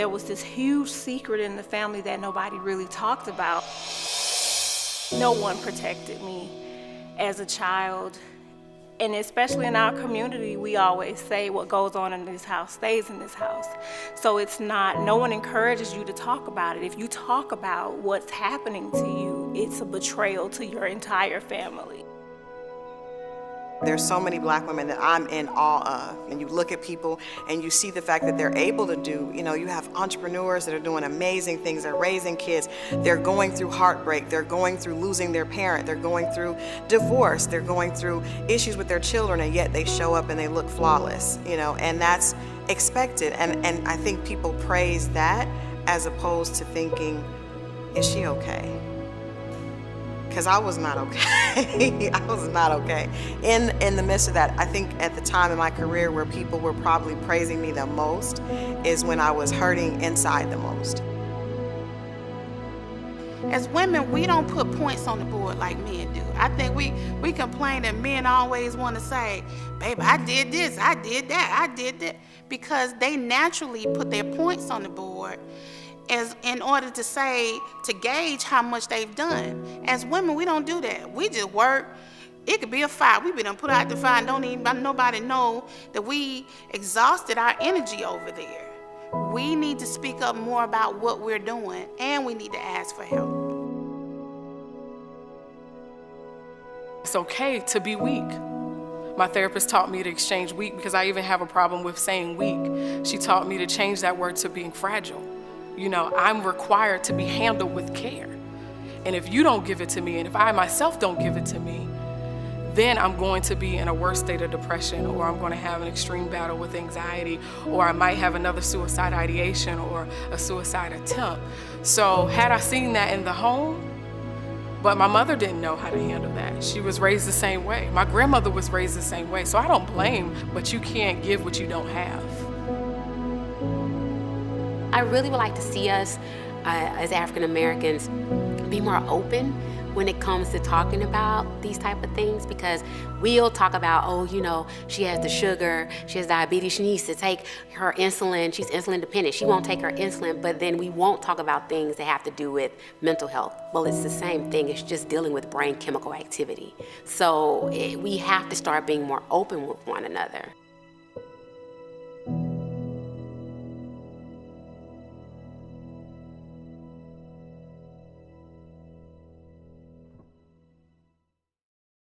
there was this huge secret in the family that nobody really talked about. No one protected me as a child. And especially in our community, we always say what goes on in this house stays in this house. So it's not, no one encourages you to talk about it. If you talk about what's happening to you, it's a betrayal to your entire family. There's so many black women that I'm in awe of. And you look at people and you see the fact that they're able to do, you have entrepreneurs that are doing amazing things. They're raising kids. They're going through heartbreak. They're going through losing their parent. They're going through divorce. They're going through issues with their children, and yet they show up and they look flawless, and that's expected. And I think people praise that as opposed to thinking, is she okay? Because I was not okay. I was not okay. In the midst of that, I think at the time in my career where people were probably praising me the most is when I was hurting inside the most. As women, we don't put points on the board like men do. I think we complain that men always want to say, baby, I did this, I did that, I did that, because they naturally put their points on the board as in order to gauge how much they've done. As women, we don't do that. We just work. It could be a fire. We been put out the fire and don't even nobody know that we exhausted our energy over there. We need to speak up more about what we're doing, and we need to ask for help. It's okay to be weak. My therapist taught me to exchange weak because I even have a problem with saying weak. She taught me to change that word to being fragile. I'm required to be handled with care. And if you don't give it to me, and if I myself don't give it to me, then I'm going to be in a worse state of depression, or I'm going to have an extreme battle with anxiety, or I might have another suicide ideation or a suicide attempt. So had I seen that in the home, but my mother didn't know how to handle that. She was raised the same way. My grandmother was raised the same way. So I don't blame, but you can't give what you don't have. I really would like to see us as African Americans be more open when it comes to talking about these type of things, because we'll talk about, she has the sugar, she has diabetes, she needs to take her insulin, she's insulin dependent, she won't take her insulin, but then we won't talk about things that have to do with mental health. Well, it's the same thing, it's just dealing with brain chemical activity. So we have to start being more open with one another.